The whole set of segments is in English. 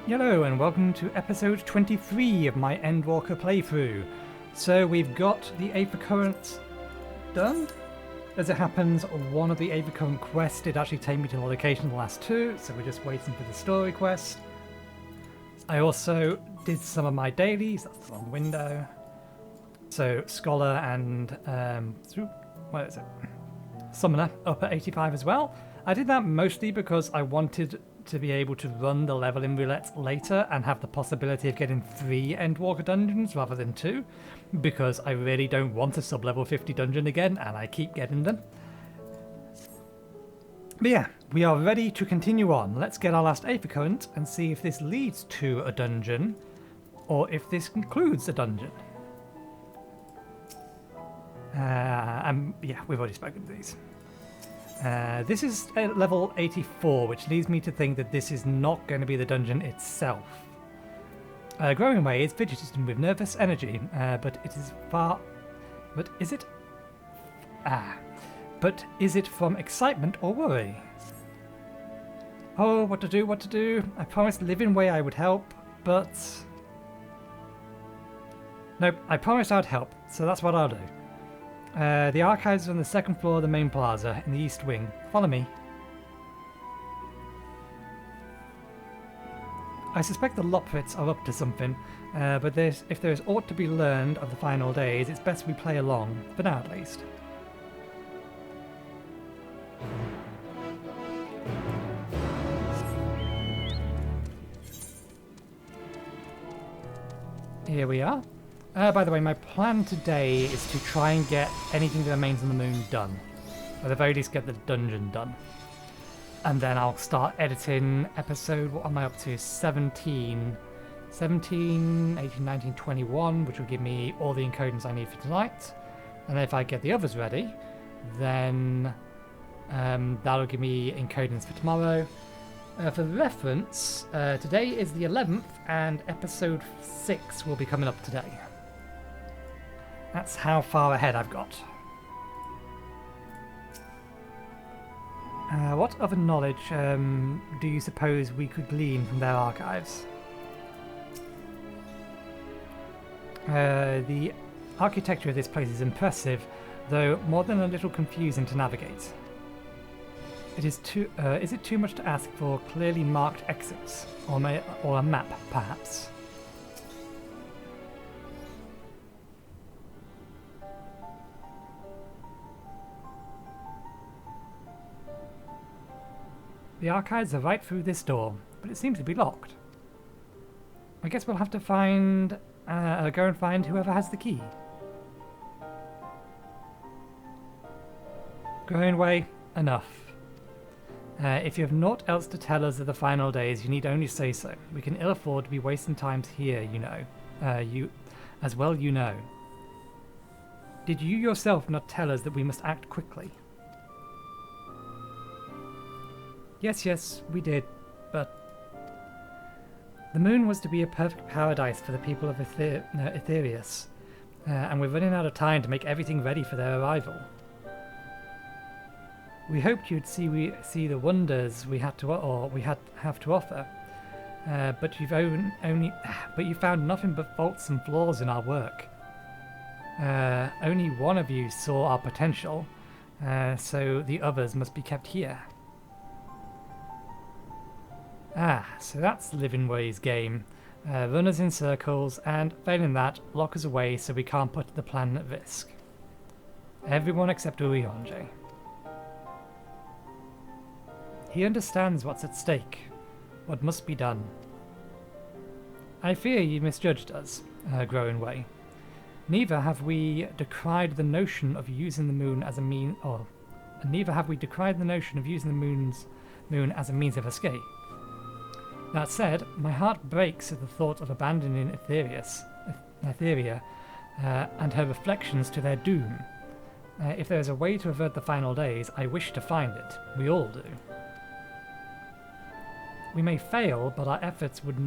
Hello and welcome to episode 23 of my Endwalker playthrough. So we've got the Ep23 done. As it happens, one of the Ep23 quests did actually take me to the location of the last two, so we're just waiting for the story quest. I also did some of my dailies, that's the wrong window. So Scholar and what is it? Summoner up at 85 as well. I did that mostly because I wanted to be able to run the leveling roulette later and have the possibility of getting 3 Endwalker dungeons rather than 2, because I really don't want a sub-level 50 dungeon again and I keep getting them. But yeah, we are ready to continue on. Let's get our last Aether Current and see if this leads to a dungeon or if this concludes a dungeon. Yeah, we've already spoken to these. This is at level 84, which leads me to think that this is not going to be the dungeon itself. Growing away is fidgeting with nervous energy, but it is far... But is it... But is it from excitement or worry? Oh, what to do, what to do. I promised Living Way I would help, but... Nope, I promised I'd help, so that's what I'll do. The archives are on the second floor of the main plaza in the east wing. Follow me. I suspect the Loprits are up to something, but if there is aught to be learned of the final days, it's best we play along, for now at least. Here we are. By the way, my plan today is to try and get anything that remains on the moon done. Or at the very least get the dungeon done. And then I'll start editing episode, what am I up to? 17, 18, 19, 21, which will give me all the encodings I need for tonight. And then if I get the others ready, then that'll give me encodings for tomorrow. For reference, today is the 11th and episode 6 will be coming up today. That's how far ahead I've got. What other knowledge do you suppose we could glean from their archives? The architecture of this place is impressive, though more than a little confusing to navigate. Is it too much to ask for clearly marked exits, or a map, perhaps? The archives are right through this door, but it seems to be locked. I guess we'll have to go and find whoever has the key. Growing way, enough. If you have naught else to tell us of the final days, you need only say so. We can ill afford to be wasting times here, you know. You know. Did you yourself not tell us that we must act quickly? Yes, we did, but the moon was to be a perfect paradise for the people of Aetherius, and we're running out of time to make everything ready for their arrival. We hoped you'd see the wonders we have to offer, but you found nothing but faults and flaws in our work. Only one of you saw our potential, so the others must be kept here. So that's Living Way's game. Run us in circles, and failing that, lock us away so we can't put the plan at risk. Everyone except Urianger. He understands what's at stake, what must be done. I fear you misjudged us, Growing Way. Neither have we decried the notion of using the moon as a means as a means of escape. That said, my heart breaks at the thought of abandoning Aetheria and her reflections to their doom. If there is a way to avert the final days, I wish to find it. We all do. We may fail, but our efforts would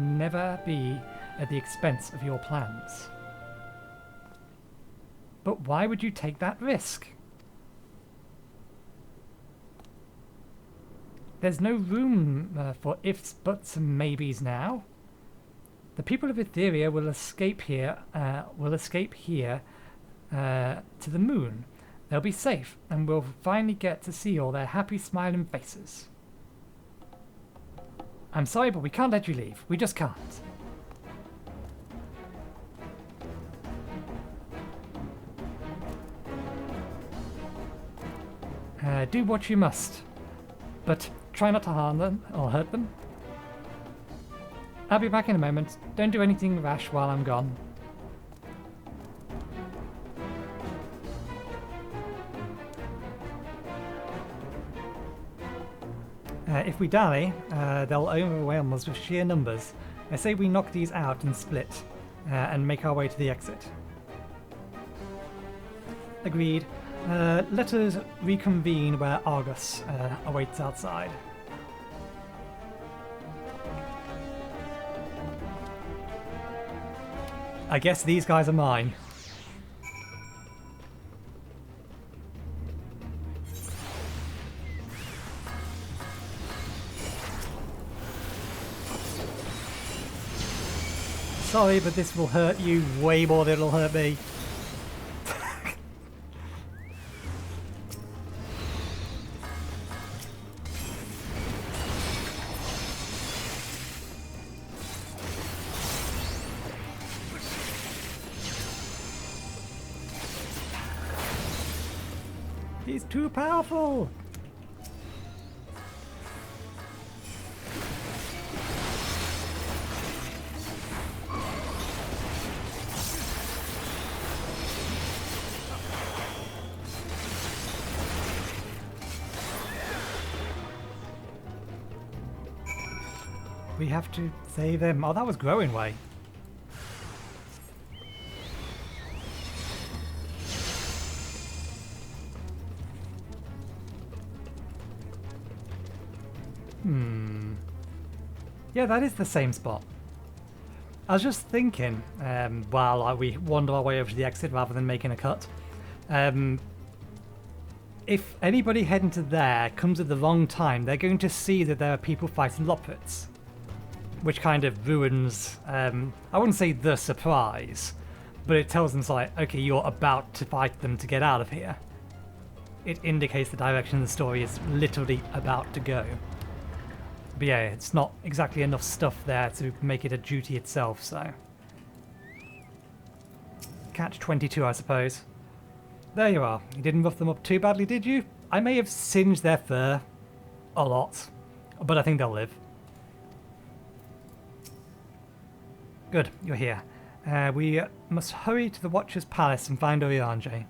never be at the expense of your plans. But why would you take that risk? There's no room for ifs, buts, and maybes now. The people of Etheria will escape here. To the moon. They'll be safe, and we'll finally get to see all their happy, smiling faces. I'm sorry, but we can't let you leave. We just can't. Do what you must, but try not to harm them or hurt them. I'll be back in a moment. Don't do anything rash while I'm gone. If we dally, they'll overwhelm us with sheer numbers. I say we knock these out and split, and make our way to the exit. Agreed. Let us reconvene where Argus awaits outside. I guess these guys are mine. Sorry, but this will hurt you way more than it'll hurt me. He's too powerful! We have to save him. Oh, that was Growing Way. Yeah, that is the same spot. I was just thinking, while we wander our way over to the exit rather than making a cut, if anybody heading to there comes at the wrong time, they're going to see that there are people fighting Lopits, which kind of ruins, I wouldn't say the surprise, but it tells them, it's like, okay, you're about to fight them to get out of here. It indicates the direction the story is literally about to go. But yeah, it's not exactly enough stuff there to make it a duty itself, so... Catch 22, I suppose. There you are. You didn't rough them up too badly, did you? I may have singed their fur a lot, but I think they'll live. Good, you're here. We must hurry to the Watcher's Palace and find Urianger.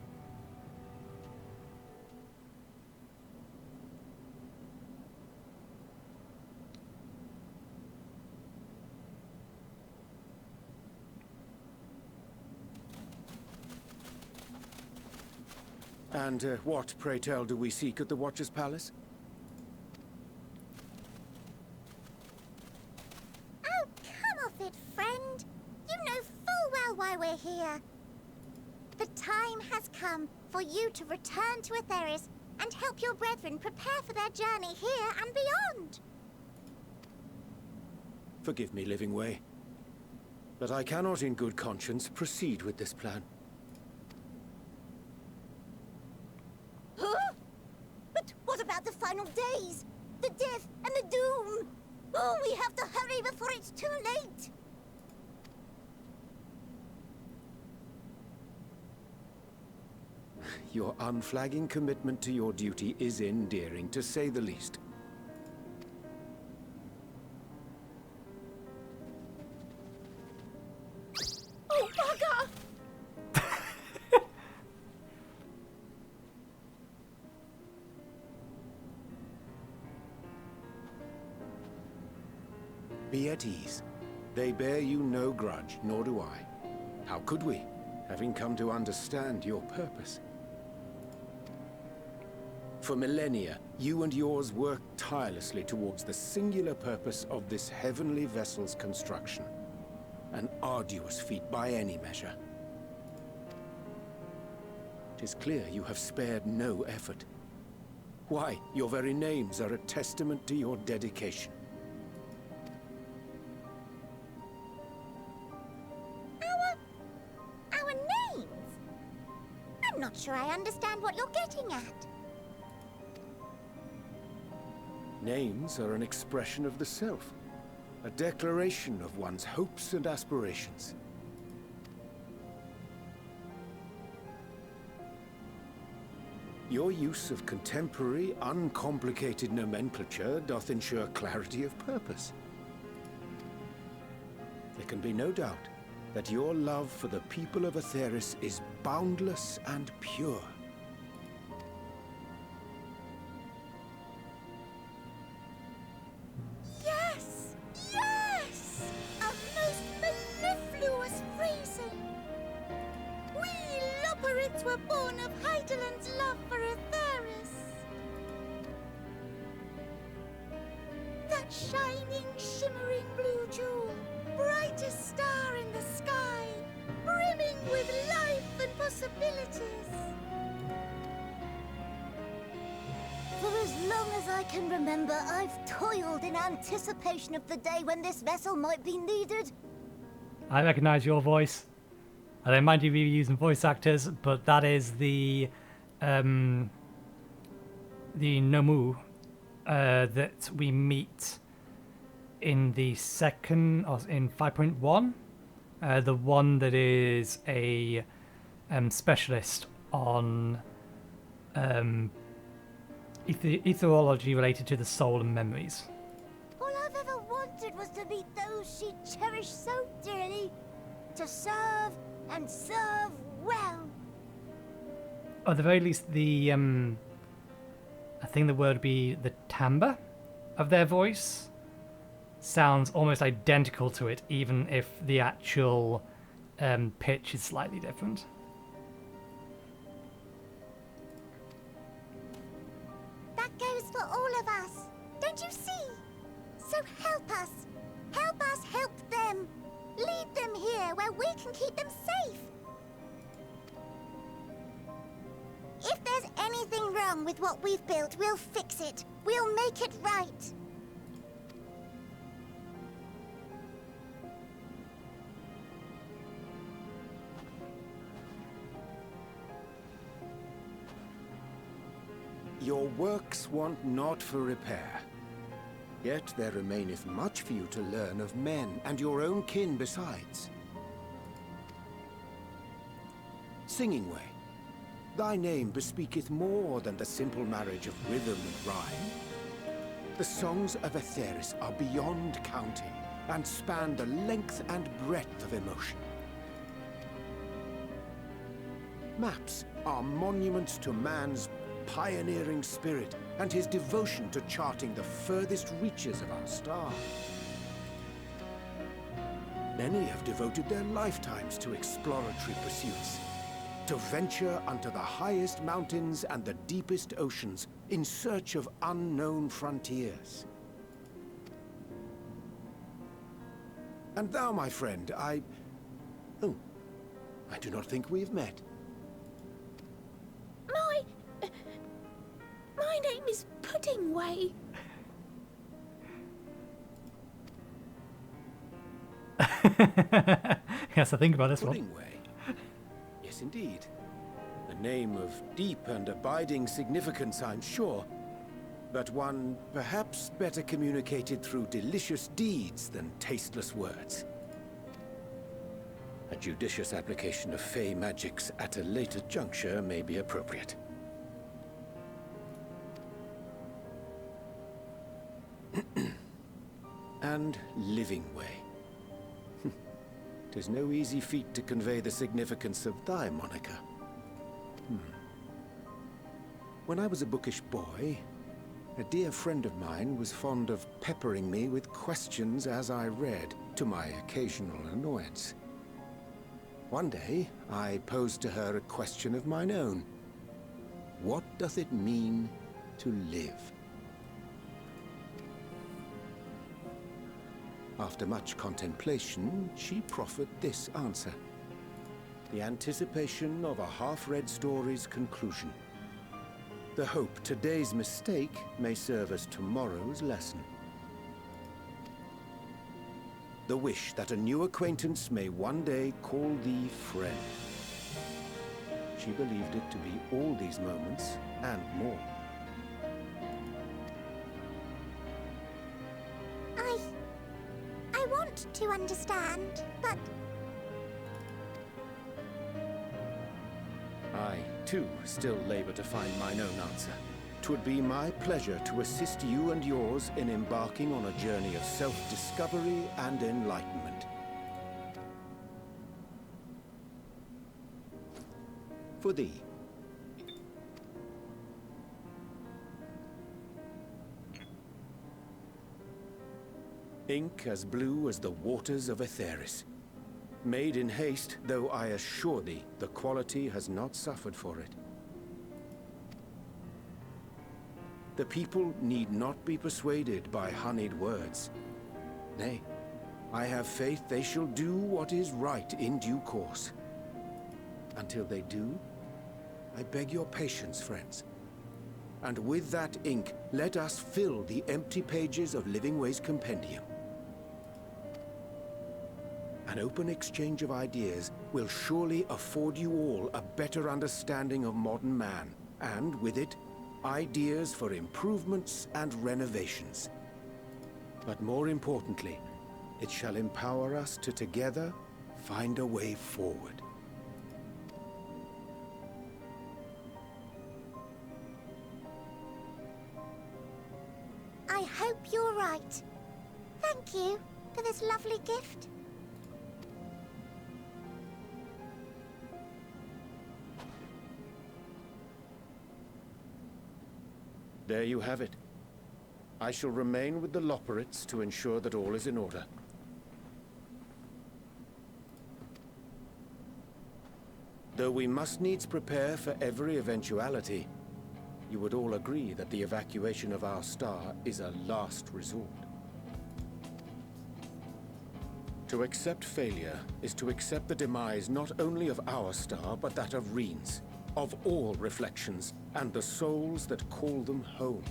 And what, pray tell, do we seek at the Watcher's Palace? Oh, come off it, friend. You know full well why we're here. The time has come for you to return to Etheris and help your brethren prepare for their journey here and beyond. Forgive me, Living Way, but I cannot in good conscience proceed with this plan. Huh? But what about the final days? The death and the doom? Oh, we have to hurry before it's too late. Your unflagging commitment to your duty is endearing, to say the least. Oh, bugger! Be at ease. They bear you no grudge, nor do I. How could we, having come to understand your purpose? For millennia, you and yours worked tirelessly towards the singular purpose of this heavenly vessel's construction. An arduous feat by any measure. It is clear you have spared no effort. Why, your very names are a testament to your dedication. Our names? I'm not sure I understand what you're getting at. Names are an expression of the self, a declaration of one's hopes and aspirations. Your use of contemporary, uncomplicated nomenclature doth ensure clarity of purpose. There can be no doubt that your love for the people of Aetheris is boundless and pure. Yes! Yes! A most mellifluous phrasing! We Loperids were born of Heideland's love for Aetheris. That shining, shimmering blue jewel, brightest star in the sky, brimming with life and possibilities. For as long as I can remember, I've toiled in anticipation of the day when this vessel might be needed. I recognise your voice. I don't mind you using voice actors, but that is the Nomu that we meet in the second, or in 5.1, the one that is a specialist on etherology related to the soul and memories. All I've ever wanted was to meet those she cherished so dearly, to serve and serve well. Or at the very least, the I think the word would be the timbre of their voice sounds almost identical to it, even if the actual pitch is slightly different. That goes for all of us. Don't you see? So help us. Help us help them. Lead them here where we can keep them safe. If there's anything wrong with what we've built, we'll fix it. We'll make it right. Your works want not for repair. Yet there remaineth much for you to learn of men, and your own kin besides. Singing Way, thy name bespeaketh more than the simple marriage of rhythm and rhyme. The songs of Aetheris are beyond counting, and span the length and breadth of emotion. Maps are monuments to man's pioneering spirit and his devotion to charting the furthest reaches of our star. Many have devoted their lifetimes to exploratory pursuits, to venture unto the highest mountains and the deepest oceans in search of unknown frontiers. And thou, my friend, I do not think we've met. My name is Puddingway. Yes, I think about this one. Puddingway? Yes, indeed. A name of deep and abiding significance, I'm sure, but one perhaps better communicated through delicious deeds than tasteless words. A judicious application of fey magics at a later juncture may be appropriate. And Living Way. 'Tis no easy feat to convey the significance of thy moniker. When I was a bookish boy, a dear friend of mine was fond of peppering me with questions as I read, to my occasional annoyance. One day, I posed to her a question of mine own. What doth it mean to live? After much contemplation, she proffered this answer. The anticipation of a half-read story's conclusion. The hope today's mistake may serve as tomorrow's lesson. The wish that a new acquaintance may one day call thee friend. She believed it to be all these moments and more. I want to understand, but I, too, still labor to find mine own answer. 'Twould be my pleasure to assist you and yours in embarking on a journey of self-discovery and enlightenment. For thee. Ink as blue as the waters of Aetheris. Made in haste, though I assure thee, the quality has not suffered for it. The people need not be persuaded by honeyed words. Nay, I have faith they shall do what is right in due course. Until they do, I beg your patience, friends. And with that ink, let us fill the empty pages of Living Way's compendium. An open exchange of ideas will surely afford you all a better understanding of modern man, and with it, ideas for improvements and renovations. But more importantly, it shall empower us to together find a way forward. I hope you're right. Thank you for this lovely gift. There you have it. I shall remain with the Loporrits to ensure that all is in order. Though we must needs prepare for every eventuality, you would all agree that the evacuation of our star is a last resort. To accept failure is to accept the demise not only of our star, but that of Reen's, of all reflections, and the souls that call them home.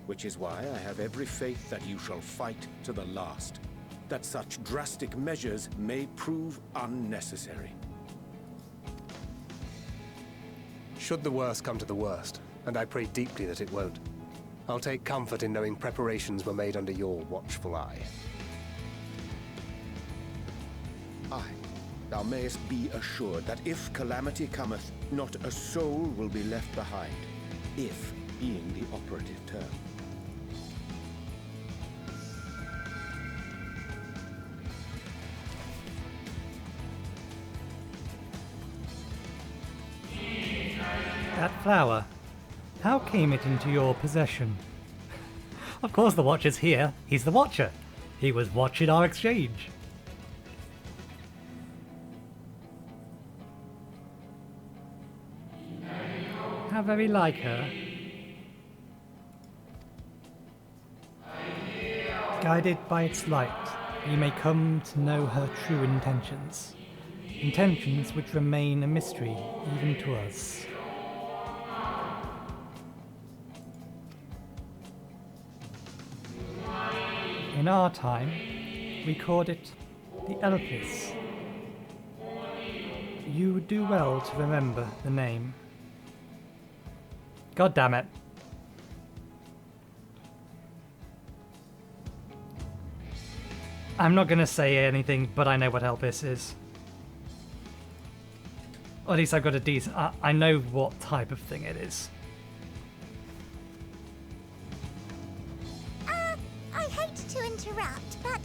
Which is why I have every faith that you shall fight to the last, that such drastic measures may prove unnecessary. Should the worst come to the worst, and I pray deeply that it won't, I'll take comfort in knowing preparations were made under your watchful eye. Aye. Thou mayest be assured that if calamity cometh, not a soul will be left behind, if being the operative term. That flower, how came it into your possession? Of course the Watcher's here. He's the Watcher. He was watching our exchange. How very like her. Guided by its light, you may come to know her true intentions. Intentions which remain a mystery even to us. In our time, we called it the Elpis. You would do well to remember the name. God damn it. I'm not gonna say anything, but I know what Elpis is. Or at least I've got a decent... I know what type of thing it is. I hate to interrupt, but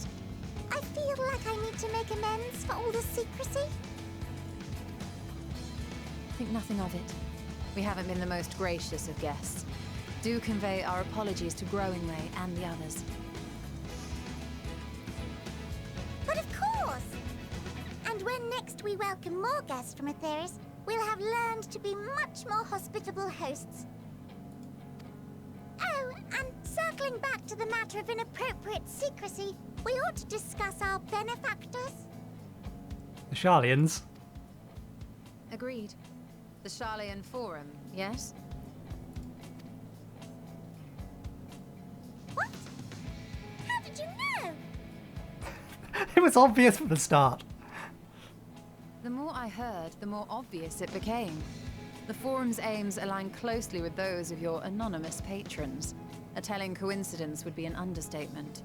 I feel like I need to make amends for all the secrecy. Think nothing of it. We haven't been the most gracious of guests. Do convey our apologies to Growingway and the others. But of course! And when next we welcome more guests from Aetheris, we'll have learned to be much more hospitable hosts. Oh, and circling back to the matter of inappropriate secrecy, we ought to discuss our benefactors. The Sharlians. Agreed. The Charleyan Forum, yes? What? How did you know? It was obvious from the start. The more I heard, the more obvious it became. The Forum's aims align closely with those of your anonymous patrons. A telling coincidence would be an understatement.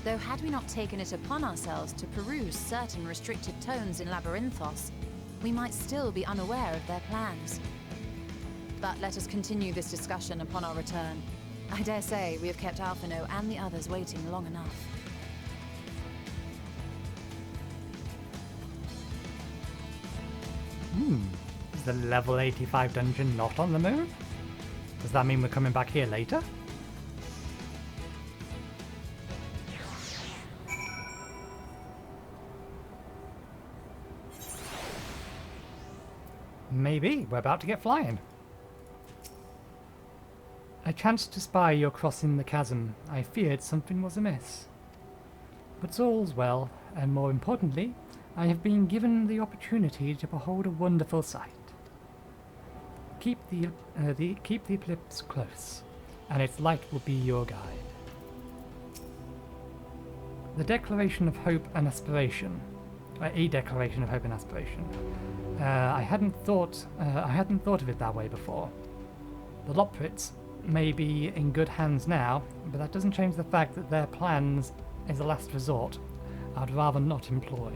Though had we not taken it upon ourselves to peruse certain restricted tones in Labyrinthos, we might still be unaware of their plans. But let us continue this discussion upon our return. I dare say we have kept Alphino and the others waiting long enough. Is the level 85 dungeon not on the moon? Does that mean we're coming back here later? Maybe. We're about to get flying. I chanced to spy your crossing the chasm. I feared something was amiss. But all's well, and more importantly, I have been given the opportunity to behold a wonderful sight. Keep the eclipse close, and its light will be your guide. The Declaration of Hope and Aspiration. A Declaration of Hope and Aspiration. I hadn't thought of it that way before. The Loprits may be in good hands now, but that doesn't change the fact that their plans is a last resort I'd rather not employ.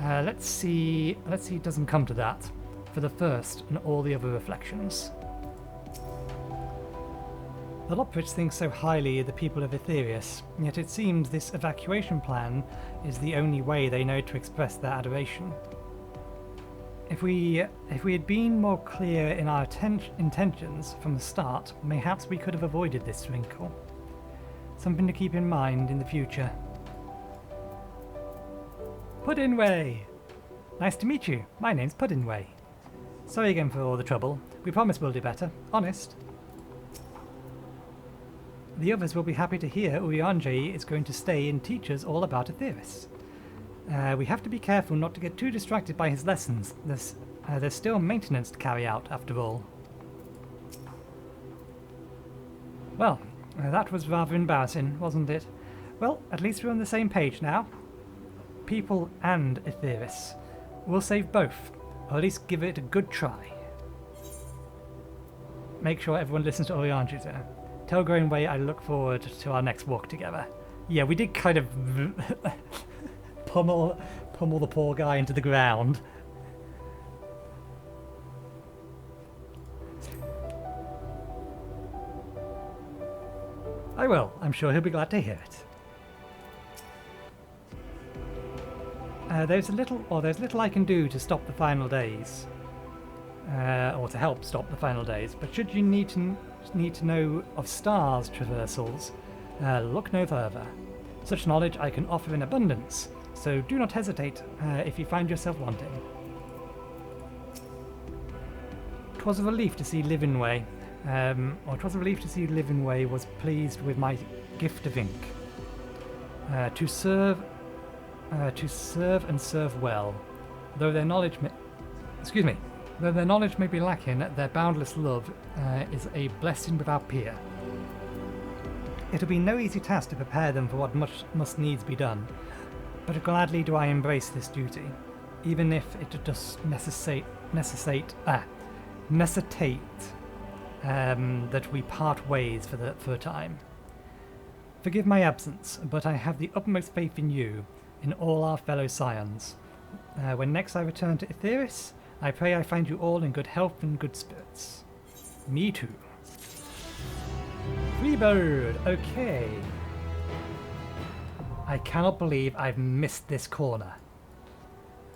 Let's see it doesn't come to that for the first and all the other reflections. The Loprits think so highly of the people of Aetherius, yet it seems this evacuation plan is the only way they know to express their adoration. If we had been more clear in our intentions from the start, mayhaps we could have avoided this wrinkle. Something to keep in mind in the future. Puddinway! Nice to meet you. My name's Puddinway. Sorry again for all the trouble. We promise we'll do better. Honest. The others will be happy to hear Urianger is going to stay and teach us all about Aetherius. We have to be careful not to get too distracted by his lessons. There's still maintenance to carry out, after all. Well, that was rather embarrassing, wasn't it? Well, at least we're on the same page now. People and Aetherius. We'll save both, or at least give it a good try. Make sure everyone listens to Urianger's. Tell Greenway I look forward to our next walk together. Yeah, we did kind of pummel the poor guy into the ground. I will. I'm sure he'll be glad to hear it. There's little I can do to stop the final days, or to help stop the final days. But should you need to know of stars traversals, look no further. Such knowledge I can offer in abundance, so do not hesitate if you find yourself wanting. 'Twas a relief to see Livingway, was pleased with my gift of ink. To serve and serve well, though their knowledge may be lacking, their boundless love is a blessing without peer. It'll be no easy task to prepare them for what must needs be done, but gladly do I embrace this duty, even if it does necessitate that we part ways for a time. Forgive my absence, but I have the utmost faith in you, in all our fellow scions. When next I return to Aetherius, I pray I find you all in good health and good spirits. Me too. Freebird, okay. I cannot believe I've missed this corner.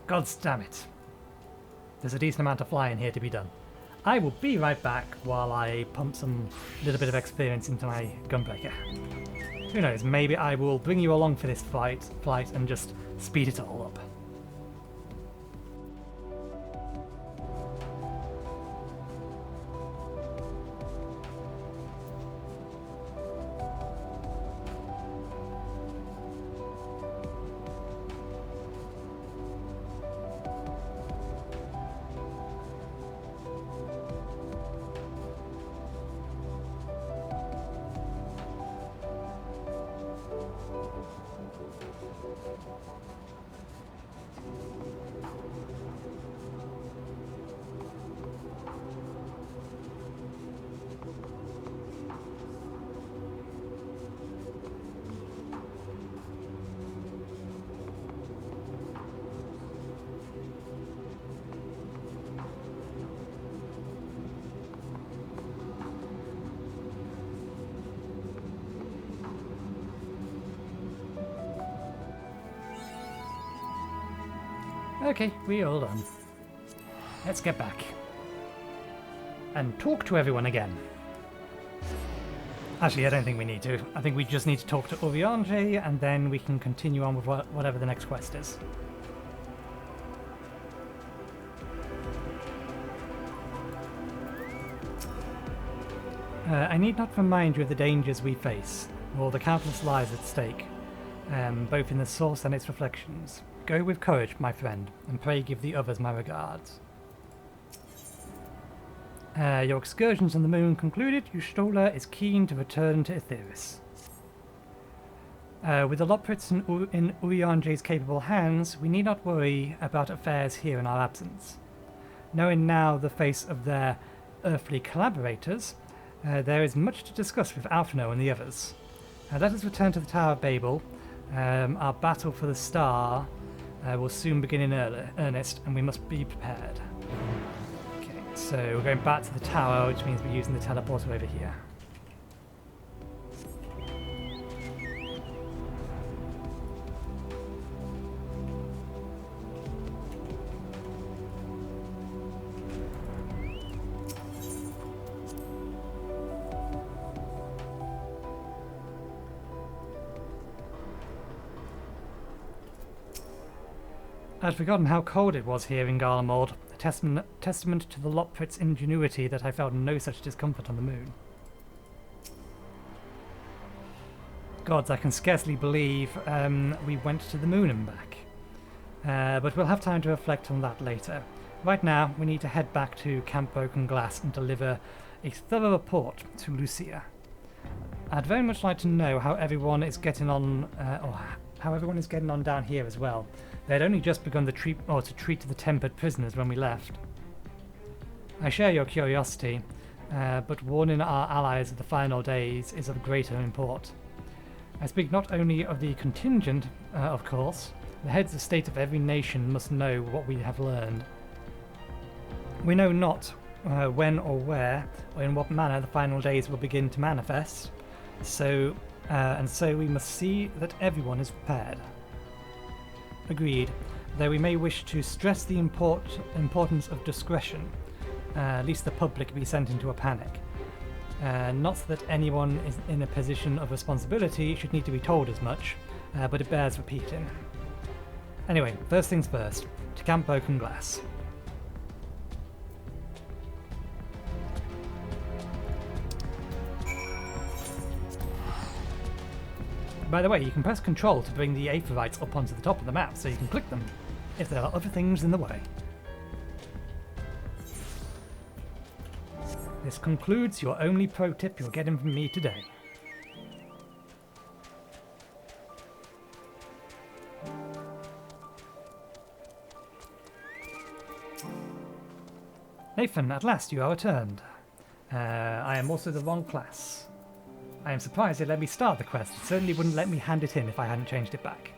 Gods damn it. There's a decent amount of flying here to be done. I will be right back while I pump some little bit of experience into my Gunbreaker. Who knows, maybe I will bring you along for this flight and just speed it all up. Okay, we all done. Let's get back. And talk to everyone again. Actually, I don't think we need to. I think we just need to talk to Urianger, and then we can continue on with whatever the next quest is. I need not remind you of the dangers we face, or the countless lives at stake, both in the source and its reflections. Go with courage, my friend, and pray give the others my regards. Your excursions on the moon concluded, Y'shtola is keen to return to Etheris. With the Loprits in Urianger's capable hands, we need not worry about affairs here in our absence. Knowing now the face of their earthly collaborators, there is much to discuss with Alphino and the others. Let us return to the Tower of Babel. Our battle for the star will soon begin in earnest, and we must be prepared. Okay, so we're going back to the tower, which means we're using the teleporter over here. I'd forgotten how cold it was here in Garlemald, a testament to the Loprits' ingenuity that I felt no such discomfort on the moon. Gods, I can scarcely believe we went to the moon and back. But we'll have time to reflect on that later. Right now, we need to head back to Camp Broken Glass and deliver a thorough report to Lucia. I'd very much like to know how everyone is getting on, how everyone is getting on down here as well. They had only just begun to treat the tempered prisoners when we left. I share your curiosity, but warning our allies of the final days is of greater import. I speak not only of the contingent, of course. The heads of state of every nation must know what we have learned. We know not when or where or in what manner the final days will begin to manifest, so we must see that everyone is prepared. Agreed, though we may wish to stress the importance of discretion, lest the public be sent into a panic. Not that anyone is in a position of responsibility should need to be told as much, but it bears repeating. Anyway, first things first, to Camp Broken Glass. By the way, you can press Control to bring the Aetherites up onto the top of the map, so you can click them if there are other things in the way. This concludes your only pro tip you're getting from me today. Nathan, at last you are returned. I am also the wrong class. I am surprised it let me start the quest. It certainly wouldn't let me hand it in if I hadn't changed it back.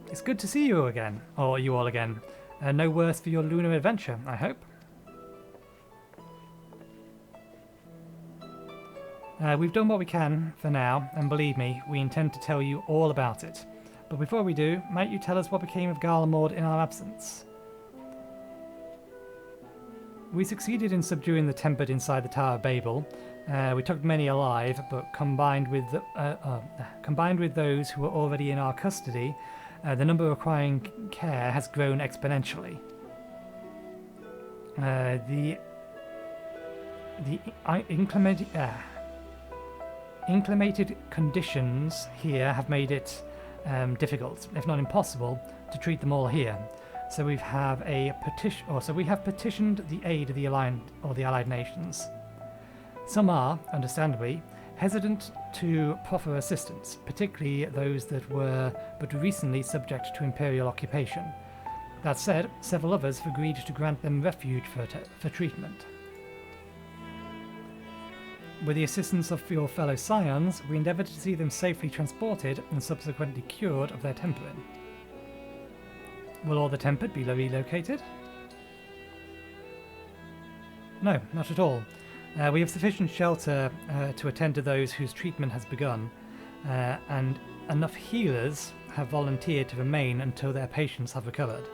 It's good to see you again, or you all again. No worse for your lunar adventure, I hope. We've done what we can for now, and believe me, we intend to tell you all about it. But before we do, might you tell us what became of Garlemald in our absence? We succeeded in subduing the tempered inside the Tower of Babel. We took many alive, but combined with those who were already in our custody, the number requiring care has grown exponentially. The inclemented conditions here have made it difficult, if not impossible, to treat them all here. So we have petitioned the aid of the allied nations. Some are, understandably, hesitant to proffer assistance, particularly those that were but recently subject to imperial occupation. That said, several others have agreed to grant them refuge for treatment. With the assistance of your fellow scions, we endeavoured to see them safely transported and subsequently cured of their tempering. Will all the tempered be relocated? No, not at all. We have sufficient shelter to attend to those whose treatment has begun, and enough healers have volunteered to remain until their patients have recovered.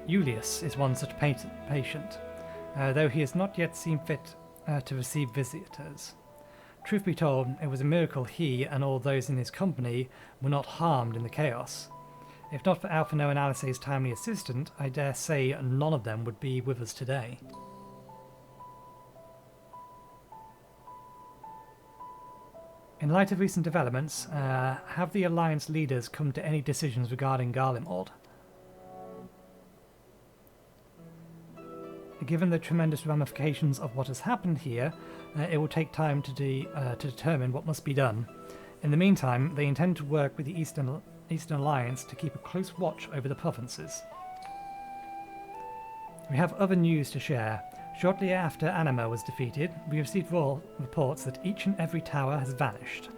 Julius is one such patient, though he has not yet seen fit to receive visitors. Truth be told, it was a miracle he and all those in his company were not harmed in the chaos. If not for Alphino and Alice's timely assistance, I dare say none of them would be with us today. In light of recent developments, have the Alliance leaders come to any decisions regarding Garlemald? Given the tremendous ramifications of what has happened here, it will take time to determine what must be done. In the meantime, they intend to work with the Eastern Alliance to keep a close watch over the provinces. We have other news to share. Shortly after Anima was defeated, we received reports that each and every tower has vanished.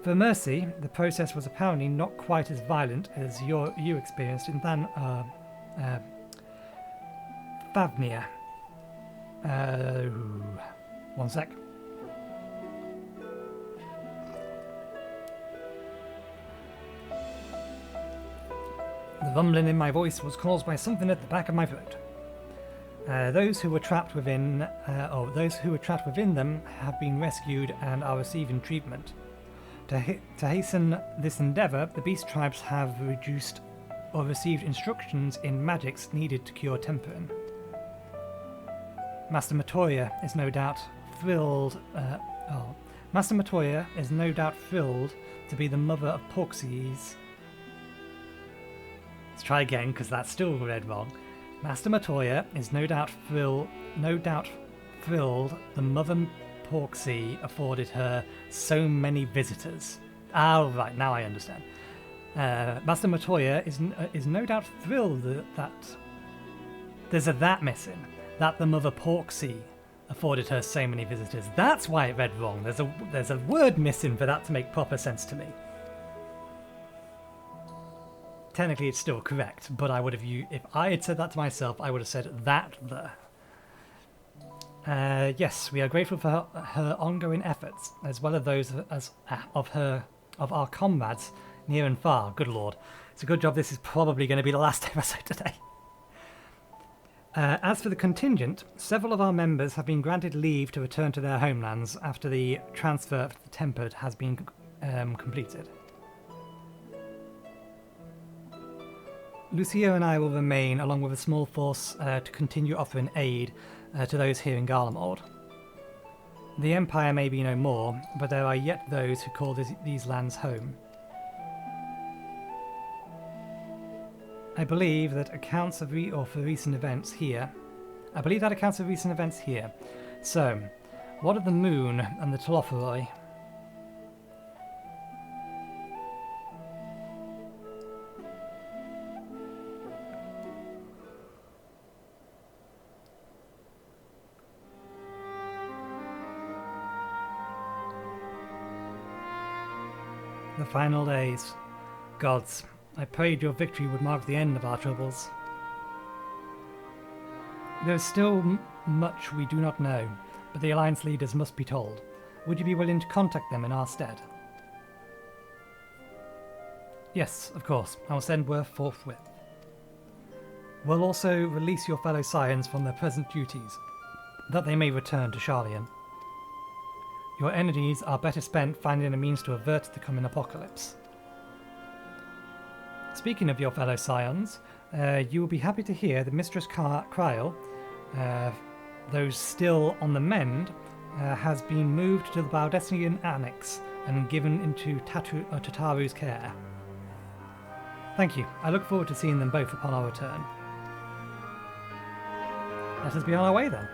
For Mercy, the process was apparently not quite as violent as you experienced in Favnia. One sec. The rumbling in my voice was caused by something at the back of my throat. Those who were trapped within them have been rescued and are receiving treatment. To hasten this endeavour, the beast tribes have reduced or received instructions in magics needed to cure tempering. Master Matoya is no doubt thrilled. Master Matoya is no doubt thrilled to be the mother of Porxes. Let's try again, because that's still read wrong. Master Matoya is no doubt thrilled the mother Porxie afforded her so many visitors. Ah, right, now I understand. Master Matoya is no doubt thrilled that there's a that missing. That the mother Porxie afforded her so many visitors. That's why it read wrong. There's a word missing for that to make proper sense to me. Technically, it's still correct, but I would have if I had said that to myself, I would have said that the. Yes, we are grateful for her ongoing efforts, as well as those of our comrades near and far. Good lord, it's a good job. This is probably going to be the last episode today. As for the contingent, several of our members have been granted leave to return to their homelands after the transfer of the Tempered has been completed. Lucio and I will remain, along with a small force, to continue offering aid to those here in Garlemald. The Empire may be no more, but there are yet those who call these lands home. I believe that accounts of recent events here. So, what of the moon and the Telophoroi? The final days. Gods, I prayed your victory would mark the end of our troubles. There is still much we do not know, but the Alliance leaders must be told. Would you be willing to contact them in our stead? Yes, of course. I will send word forthwith. We'll also release your fellow Scions from their present duties, that they may return to Sharlayan. Your energies are better spent finding a means to avert the coming apocalypse. Speaking of your fellow Scions, you will be happy to hear that Mistress Kryl, though still on the mend, has been moved to the Baldessian Annex and given into Tataru's care. Thank you. I look forward to seeing them both upon our return. Let us be on our way then.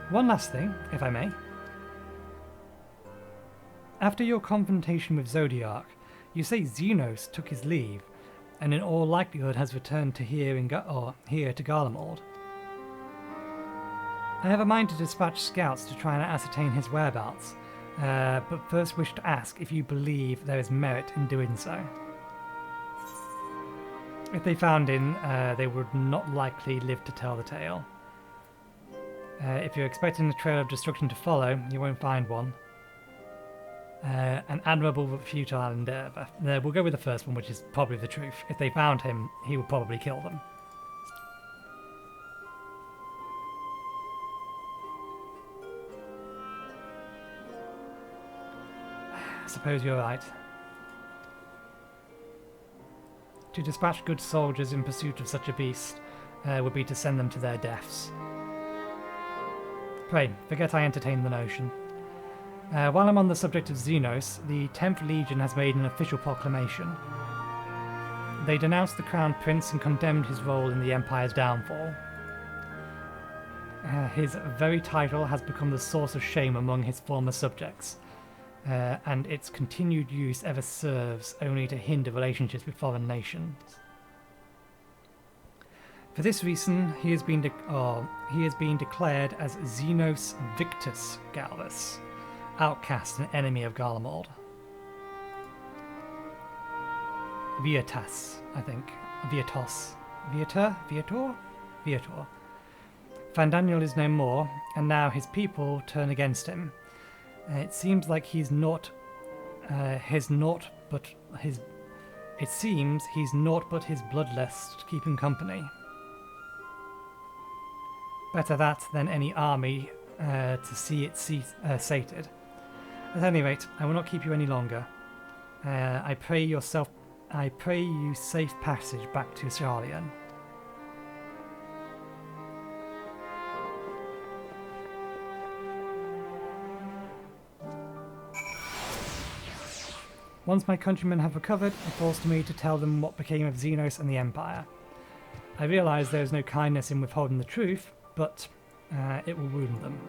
One last thing, if I may. After your confrontation with Zodiark, you say Xenos took his leave, and in all likelihood has returned to here to Garlemald. I have a mind to dispatch scouts to try and ascertain his whereabouts, but first wish to ask if you believe there is merit in doing so. If they found him, they would not likely live to tell the tale. If you're expecting a trail of destruction to follow, you won't find one. An admirable but futile endeavour. We'll go with the first one, which is probably the truth. If they found him, he would probably kill them. I suppose you're right. To dispatch good soldiers in pursuit of such a beast would be to send them to their deaths. Pray, forget I entertained the notion. While I'm on the subject of Xenos, the 10th Legion has made an official proclamation. They denounced the Crown Prince and condemned his role in the Empire's downfall. His very title has become the source of shame among his former subjects, and its continued use ever serves only to hinder relationships with foreign nations. For this reason, he has been declared as Xenos Victus Galvus, outcast and enemy of Garlemald. Vietas, I think. Vietos. Vietor? Vietor? Vietor. Fandaniel is no more, and now his people turn against him. It seems like he's not his naught but his bloodlust to keep him company. Better that than any army to see it sated. At any rate, I will not keep you any longer. I pray you safe passage back to Charlian. Once my countrymen have recovered, it falls to me to tell them what became of Xenos and the Empire. I realise there is no kindness in withholding the truth, but it will wound them.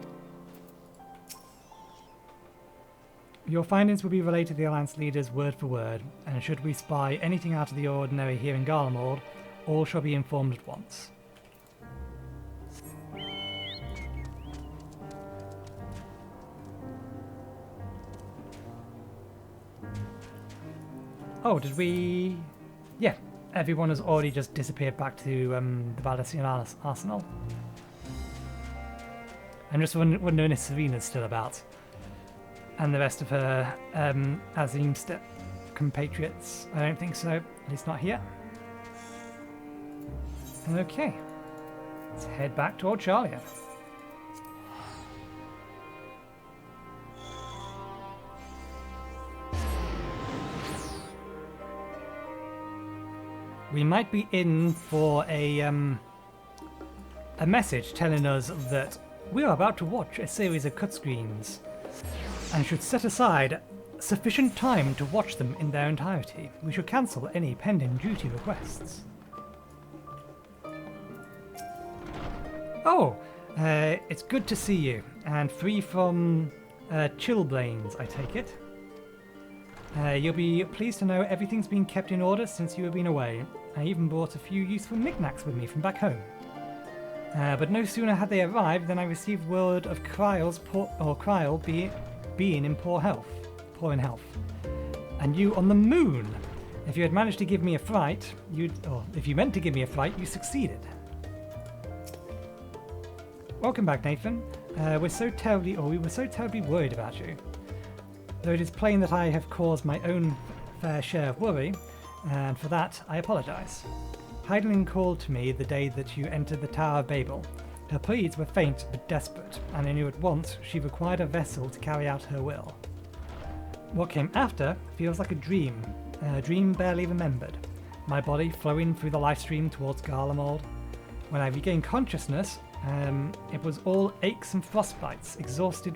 Your findings will be relayed to the Alliance leaders word for word, and should we spy anything out of the ordinary here in Garlemald, all shall be informed at once. Oh, did we... Yeah, everyone has already just disappeared back to the Valesian Arsenal. I'm just wondering if Serena's still about. And the rest of her Azim compatriots. I don't think so, at least not here. Okay, let's head back toward Charlia. We might be in for a message telling us that we are about to watch a series of cutscenes and should set aside sufficient time to watch them in their entirety. We should cancel any pending duty requests. Oh, it's good to see you, and free from chilblains, I take it. You'll be pleased to know everything's been kept in order since you have been away. I even brought a few useful knickknacks with me from back home. But no sooner had they arrived than I received word of Kryl being in poor in health. And you on the moon! If you had managed to give me a fright, if you meant to give me a fright, you succeeded. Welcome back, Nathan. We were so terribly worried about you. Though it is plain that I have caused my own fair share of worry, and for that I apologise. Heidelin called to me the day that you entered the Tower of Babel. Her pleas were faint but desperate, and I knew at once she required a vessel to carry out her will. What came after feels like a dream barely remembered. My body flowing through the life stream towards Garlemald. When I regained consciousness, it was all aches and frostbites, exhausted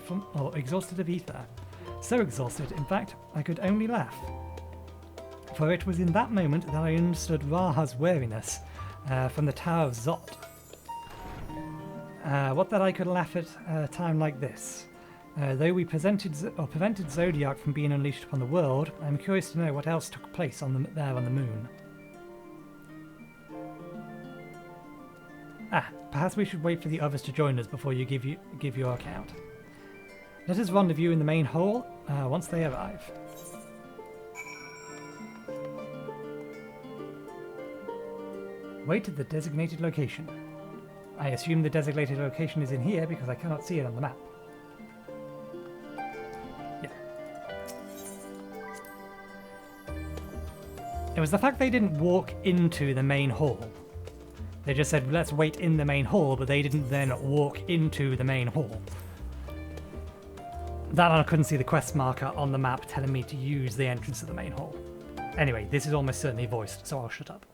of ether. So exhausted, in fact, I could only laugh. For it was in that moment that I understood Raha's weariness from the Tower of Zot. What that I could laugh at a time like this. Though we prevented Zodiac from being unleashed upon the world, I'm curious to know what else took place there on the moon. Perhaps we should wait for the others to join us before you give your account. Let us rendezvous in the main hall once they arrive. Wait at the designated location. I assume the designated location is in here because I cannot see it on the map. Yeah. It was the fact they didn't walk into the main hall. They just said, let's wait in the main hall, but they didn't then walk into the main hall. That I couldn't see the quest marker on the map telling me to use the entrance to the main hall. Anyway, this is almost certainly voiced, so I'll shut up.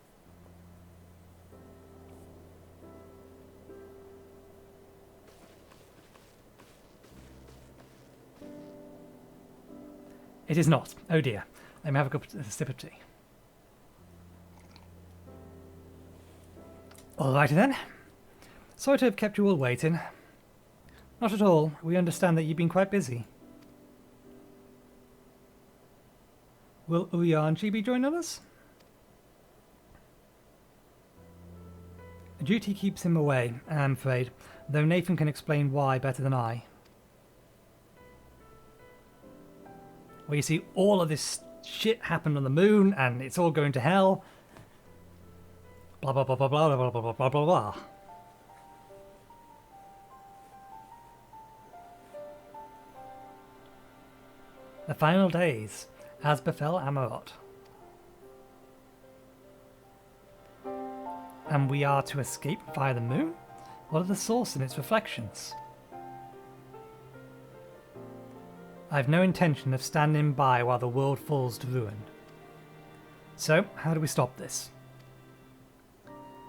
It is not. Oh dear. Let me have a sip of tea. Alrighty then. Sorry to have kept you all waiting. Not at all. We understand that you've been quite busy. Will Urianger be joining us? Duty keeps him away, I'm afraid, though Nathan can explain why better than I. Well, you see, all of this shit happened on the moon, and it's all going to hell. Blah blah blah blah blah blah blah blah blah blah. The final days, as befell Amarot. And we are to escape via the moon? What are the source and its reflections? I have no intention of standing by while the world falls to ruin. So, how do we stop this?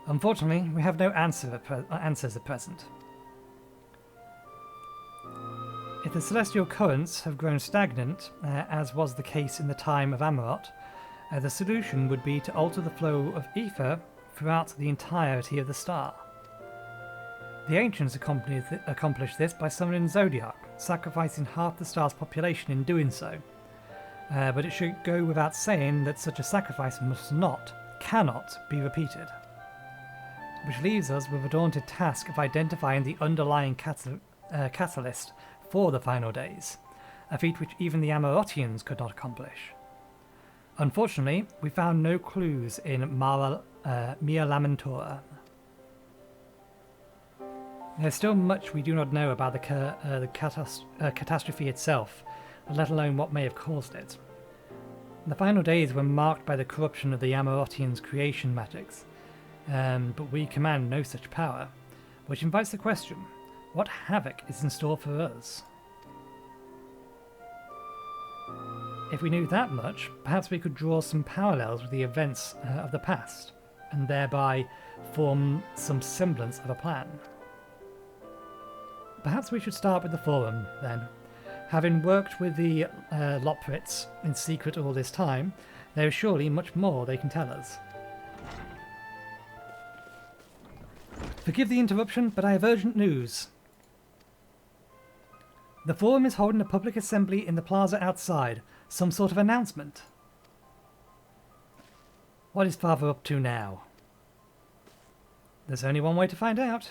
Unfortunately, we have no answers at present. If the celestial currents have grown stagnant, as was the case in the time of Amarot, the solution would be to alter the flow of ether throughout the entirety of the star. The ancients accomplished this by summoning Zodiac, sacrificing half the star's population in doing so. But it should go without saying that such a sacrifice cannot be repeated. Which leaves us with a daunted task of identifying the underlying catalyst for the final days, a feat which even the Amarotians could not accomplish. Unfortunately, we found no clues in Mare Lamentorum. There's still much we do not know about the catastrophe itself, let alone what may have caused it. The final days were marked by the corruption of the Amarotians' creation magics, but we command no such power, which invites the question, what havoc is in store for us? If we knew that much, perhaps we could draw some parallels with the events of the past, and thereby form some semblance of a plan. Perhaps we should start with the Forum, then. Having worked with the Loprits in secret all this time, there is surely much more they can tell us. Forgive the interruption, but I have urgent news. The Forum is holding a public assembly in the plaza outside. Some sort of announcement. What is Father up to now? There's only one way to find out.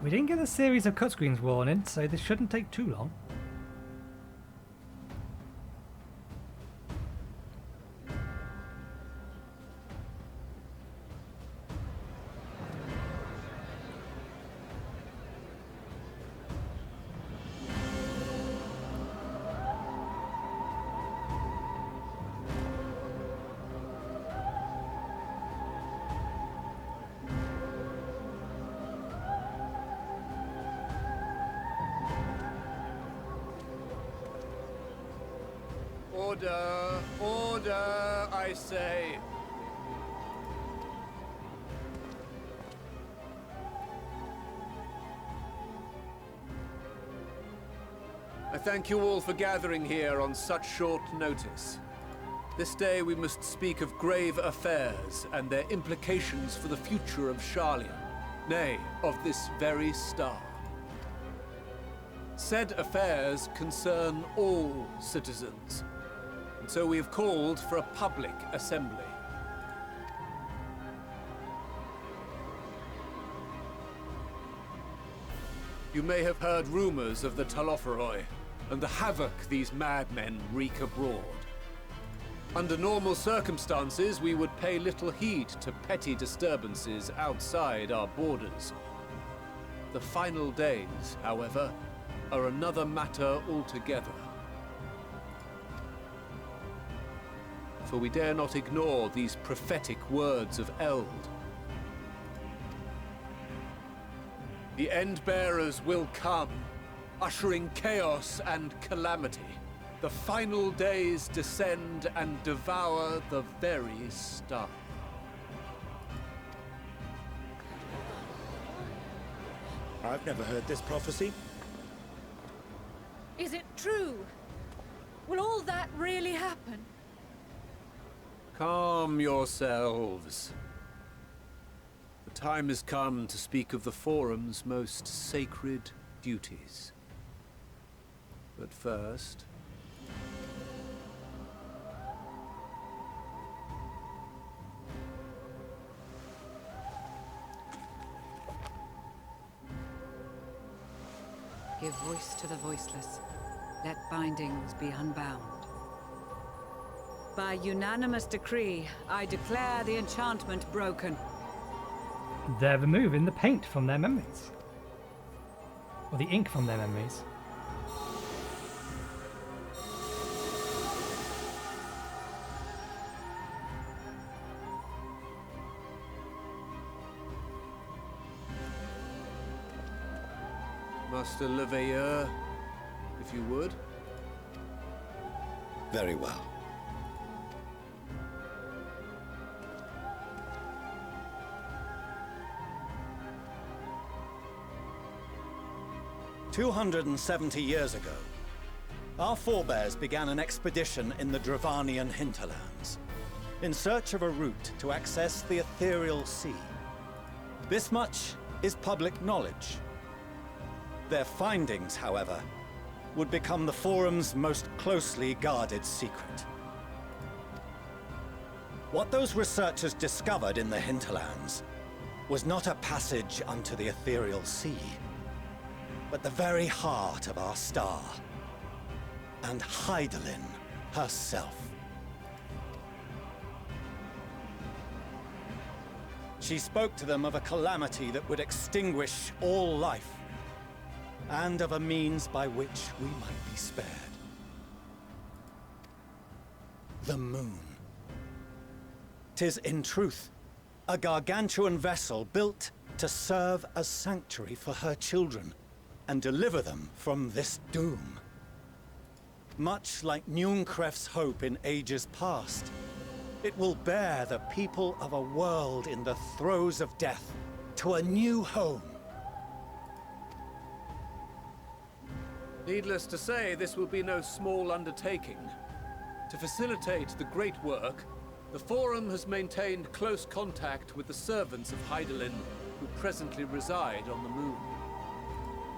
We didn't get a series of cutscenes warning, so this shouldn't take too long. Order! Order, I say! I thank you all for gathering here on such short notice. This day we must speak of grave affairs and their implications for the future of Sharlayan, nay, of this very star. Said affairs concern all citizens, and so we have called for a public assembly. You may have heard rumors of the Talopheroi and the havoc these madmen wreak abroad. Under normal circumstances, we would pay little heed to petty disturbances outside our borders. The final days, however, are another matter altogether. For we dare not ignore these prophetic words of Eld. The Endbearers will come, ushering chaos and calamity. The final days descend and devour the very star. I've never heard this prophecy. Is it true? Will all that really happen? Calm yourselves. The time has come to speak of the Forum's most sacred duties. But first... Give voice to the voiceless. Let bindings be unbound. By unanimous decree, I declare the enchantment broken. They're removing the paint from their memories. Or the ink from their memories. Master Leveilleur, if you would. Very well. "270 years ago, our forebears began an expedition in the Dravanian hinterlands, in search of a route to access the ethereal sea. This much is public knowledge. Their findings, however, would become the Forum's most closely guarded secret. What those researchers discovered in the hinterlands was not a passage unto the ethereal sea, but the very heart of our star, and Hydaelyn herself. She spoke to them of a calamity that would extinguish all life, and of a means by which we might be spared. The moon. 'Tis in truth a gargantuan vessel built to serve as sanctuary for her children and deliver them from this doom. Much like Nunkref's hope in ages past, it will bear the people of a world in the throes of death to a new home. Needless to say, this will be no small undertaking. To facilitate the great work, the Forum has maintained close contact with the servants of Hydaelyn, who presently reside on the moon.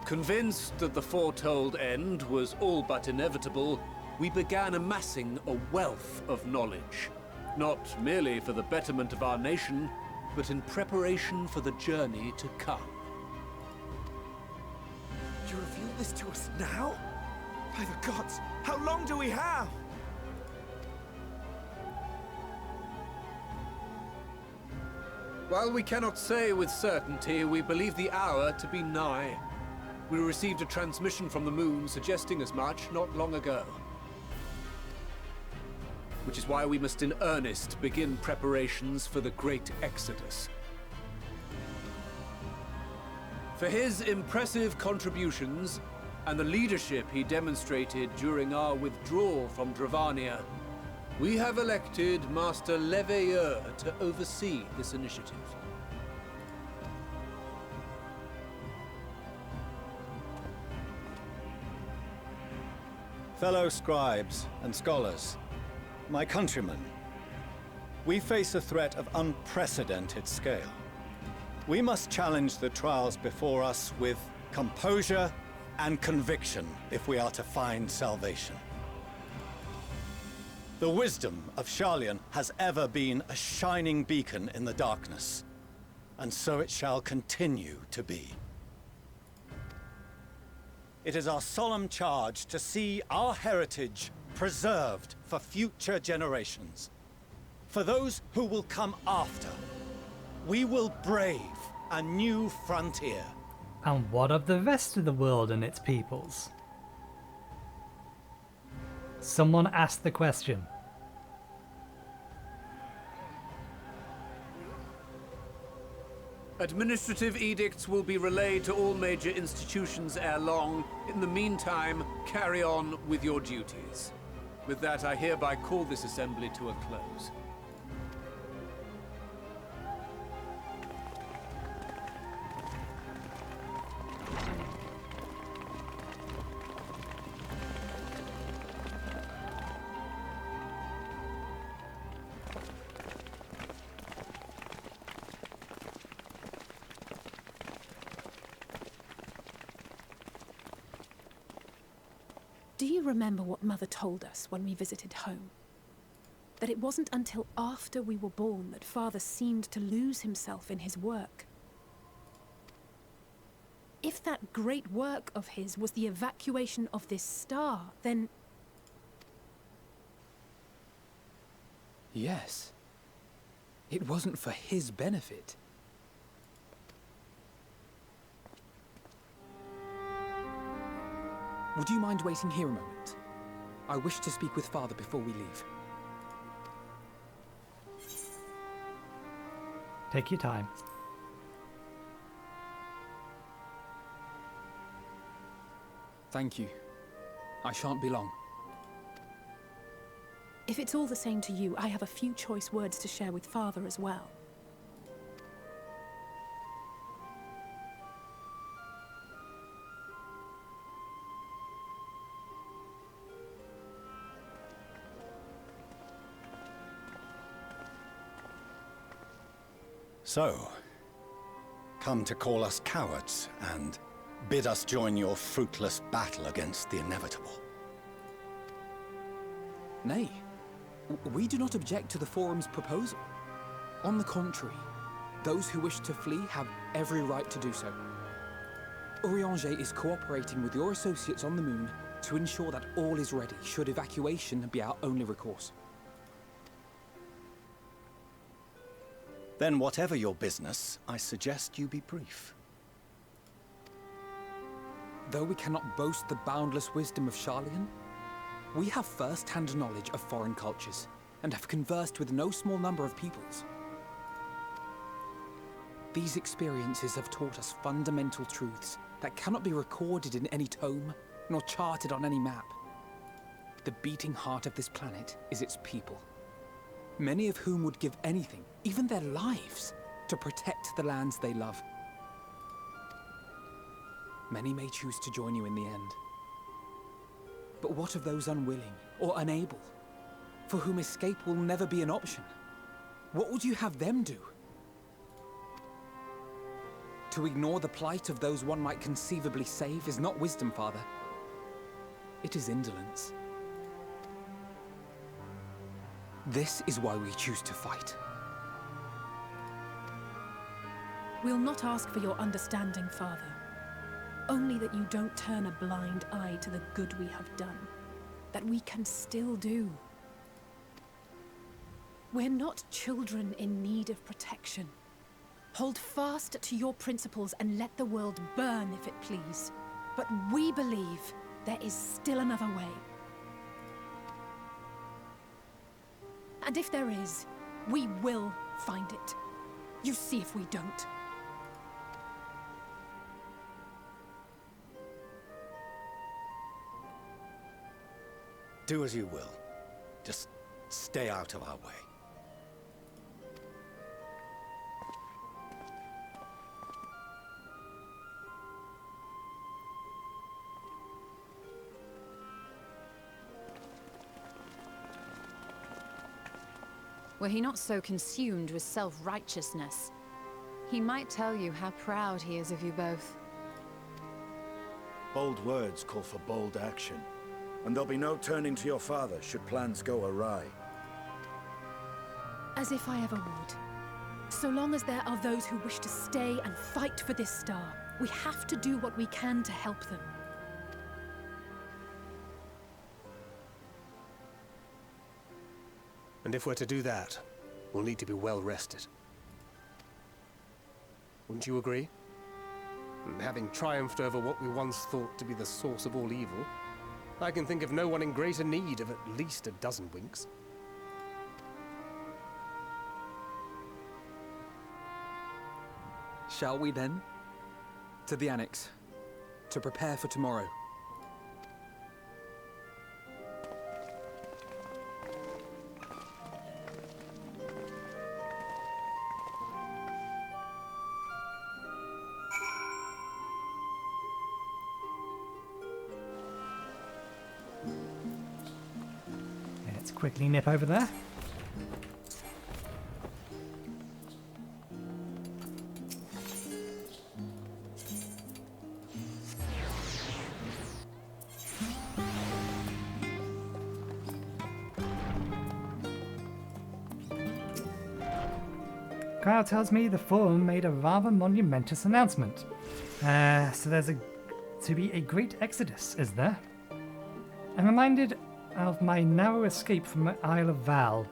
Convinced that the foretold end was all but inevitable, we began amassing a wealth of knowledge, not merely for the betterment of our nation, but in preparation for the journey to come. You reveal this to us now? By the gods, how long do we have? While we cannot say with certainty, we believe the hour to be nigh. We received a transmission from the moon suggesting as much not long ago. Which is why we must in earnest begin preparations for the great exodus. For his impressive contributions and the leadership he demonstrated during our withdrawal from Dravania, we have elected Master Leveilleur to oversee this initiative. Fellow scribes and scholars, my countrymen, we face a threat of unprecedented scale. We must challenge the trials before us with composure and conviction if we are to find salvation. The wisdom of Sharlayan has ever been a shining beacon in the darkness, and so it shall continue to be. It is our solemn charge to see our heritage preserved for future generations. For those who will come after, we will brave a new frontier. And what of the rest of the world and its peoples? Someone asked the question. Administrative edicts will be relayed to all major institutions ere long. In the meantime, carry on with your duties. With that, I hereby call this assembly to a close. Do you remember what Mother told us when we visited home? That it wasn't until after we were born that Father seemed to lose himself in his work. If that great work of his was the evacuation of this star, then... Yes. It wasn't for his benefit. Would you mind waiting here a moment? I wish to speak with Father before we leave. Take your time. Thank you. I shan't be long. If it's all the same to you, I have a few choice words to share with Father as well. So, come to call us cowards and bid us join your fruitless battle against the inevitable. Nay, we do not object to the Forum's proposal. On the contrary, those who wish to flee have every right to do so. Urianger is cooperating with your associates on the moon to ensure that all is ready should evacuation be our only recourse. Then whatever your business, I suggest you be brief. Though we cannot boast the boundless wisdom of Sharlayan, we have first-hand knowledge of foreign cultures, and have conversed with no small number of peoples. These experiences have taught us fundamental truths that cannot be recorded in any tome, nor charted on any map. The beating heart of this planet is its people, many of whom would give anything, even their lives, to protect the lands they love. Many may choose to join you in the end. But what of those unwilling or unable, for whom escape will never be an option? What would you have them do? To ignore the plight of those one might conceivably save is not wisdom, Father. It is indolence. This is why we choose to fight. We'll not ask for your understanding, Father. Only that you don't turn a blind eye to the good we have done. That we can still do. We're not children in need of protection. Hold fast to your principles and let the world burn if it please. But we believe there is still another way. And if there is, we will find it. You see if we don't. Do as you will. Just stay out of our way. Were he not so consumed with self-righteousness, he might tell you how proud he is of you both. Bold words call for bold action. And there'll be no turning to your father should plans go awry. As if I ever would. So long as there are those who wish to stay and fight for this star, we have to do what we can to help them. And if we're to do that, we'll need to be well rested. Wouldn't you agree? And having triumphed over what we once thought to be the source of all evil, I can think of no one in greater need of at least a dozen winks. Shall we then? To the Annex, to prepare for tomorrow. Let's quickly nip over there. Crowd tells me the forum made a rather monumentous announcement. So there's to be a great exodus, is there? I'm reminded of my narrow escape from Isle of Val.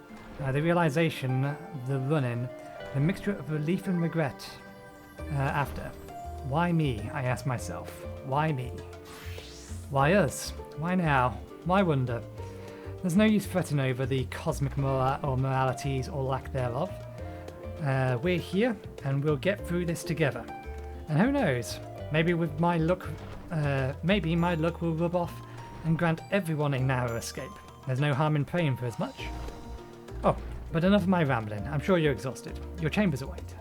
The realization, the run-in, the mixture of relief and regret after. Why me, I ask myself. Why me? Why us? Why now? Why wonder? There's no use fretting over the cosmic moralities or lack thereof. We're here, and we'll get through this together. And who knows? Maybe with my luck, maybe my luck will rub off and grant everyone a narrow escape. There's no harm in praying for as much. Oh, but enough of my rambling. I'm sure you're exhausted. Your chambers await.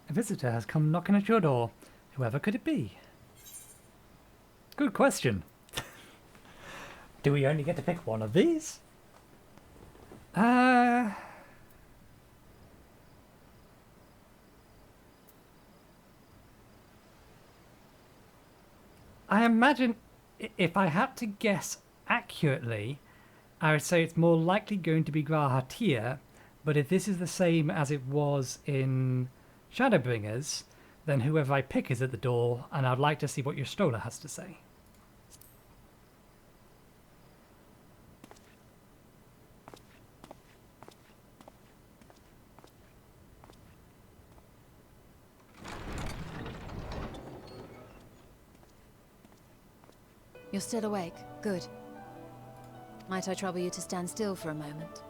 A visitor has come knocking at your door. Whoever could it be? Good question. Do we only get to pick one of these? I imagine if I had to guess accurately, I would say it's more likely going to be Grahatir, but if this is the same as it was in Shadowbringers, then whoever I pick is at the door, and I'd like to see what your stroller has to say. You're still awake. Good. Might I trouble you to stand still for a moment?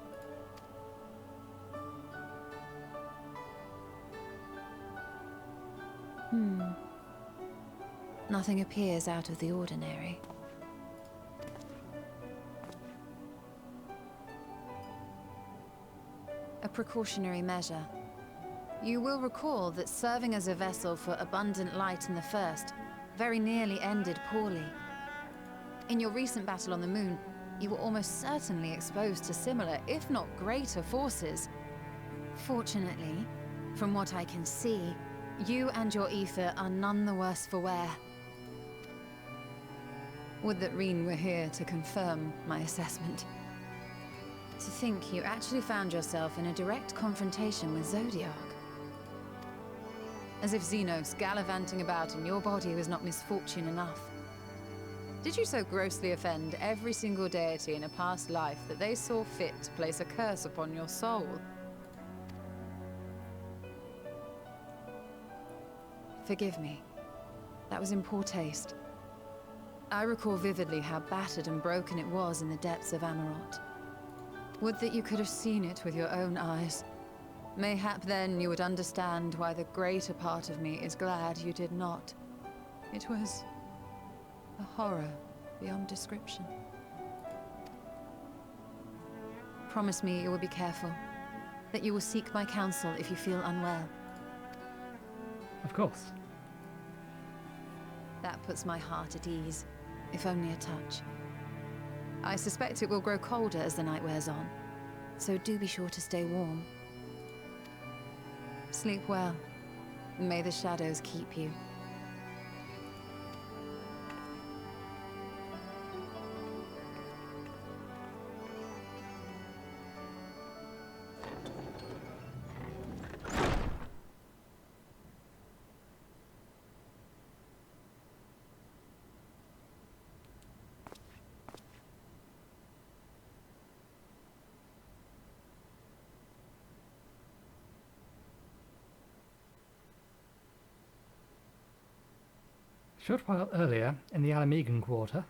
Nothing appears out of the ordinary. A precautionary measure. You will recall that serving as a vessel for abundant light in the First very nearly ended poorly. In your recent battle on the Moon, you were almost certainly exposed to similar, if not greater, forces. Fortunately, from what I can see, you and your ether are none the worse for wear. Would that Reen were here to confirm my assessment. To think you actually found yourself in a direct confrontation with Zodiac. As if Xenos gallivanting about in your body was not misfortune enough. Did you so grossly offend every single deity in a past life that they saw fit to place a curse upon your soul? Forgive me. That was in poor taste. I recall vividly how battered and broken it was in the depths of Amarot. Would that you could have seen it with your own eyes. Mayhap then you would understand why the greater part of me is glad you did not. It was a horror beyond description. Promise me you will be careful, that you will seek my counsel if you feel unwell. Of course. That puts my heart at ease, if only a touch. I suspect it will grow colder as the night wears on, so do be sure to stay warm. Sleep well. May the shadows keep you. A short while earlier, in the Alamegan quarter,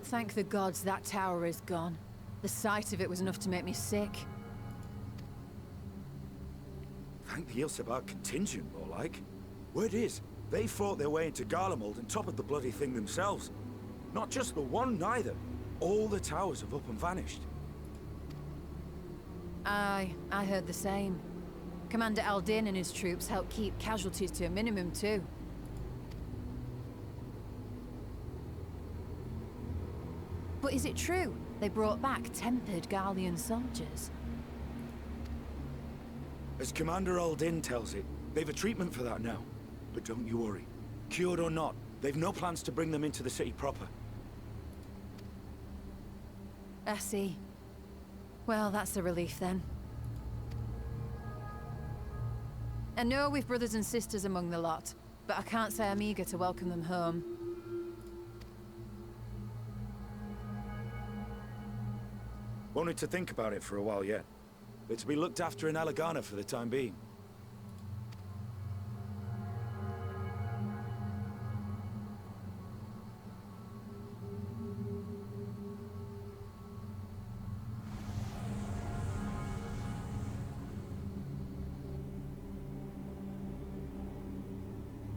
Thank the gods that tower is gone. The sight of it was enough to make me sick. Thank the Ilsebar contingent, more like. Word is, they fought their way into Garlemald and toppled the bloody thing themselves. Not just the one, neither. All the towers have up and vanished. Aye, I heard the same. Commander Aldin and his troops helped keep casualties to a minimum, too. But is it true they brought back tempered Garlean soldiers? As Commander Aldin tells it, they've a treatment for that now. But don't you worry. Cured or not, they've no plans to bring them into the city proper. I see. Well, that's a relief then. I know we've brothers and sisters among the lot, but I can't say I'm eager to welcome them home. Wanted to think about it for a while yet. They're to be looked after in Alagana for the time being.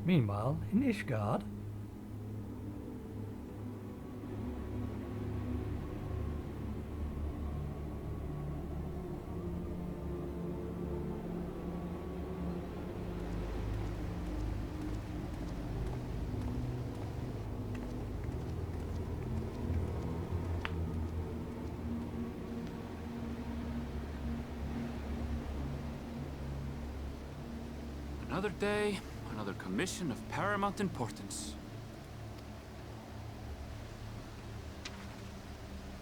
meanwhile, in Ishgard, another day, another commission of paramount importance.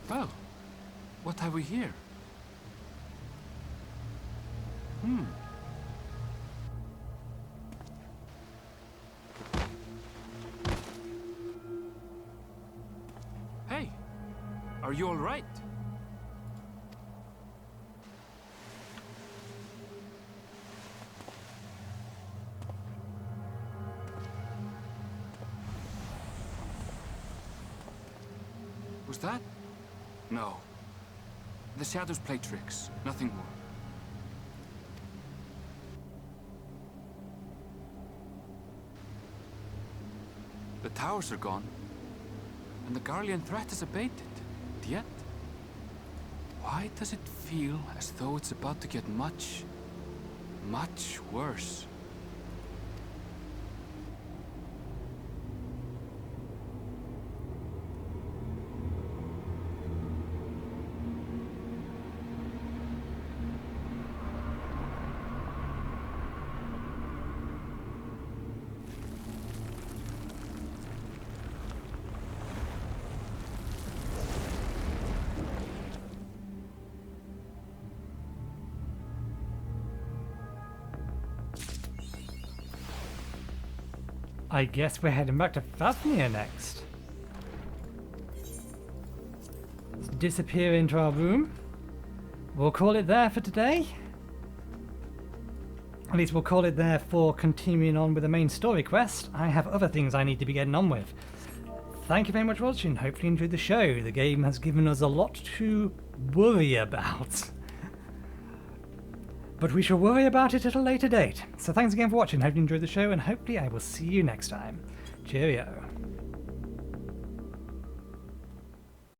Well, what have we here? Hey, are you all right? Was that? No. The shadows play tricks, nothing more. The towers are gone, and the Garlean threat has abated. Yet, why does it feel as though it's about to get much, much worse? I guess we're heading back to Fafnir next. Let's disappear into our room. We'll call it there for today. At least we'll call it there for continuing on with the main story quest. I have other things I need to be getting on with. Thank you very much for watching. Hopefully you enjoyed the show. The game has given us a lot to worry about. But we shall worry about it at a later date. So thanks again for watching. Hope you enjoyed the show, and hopefully I will see you next time. Cheerio.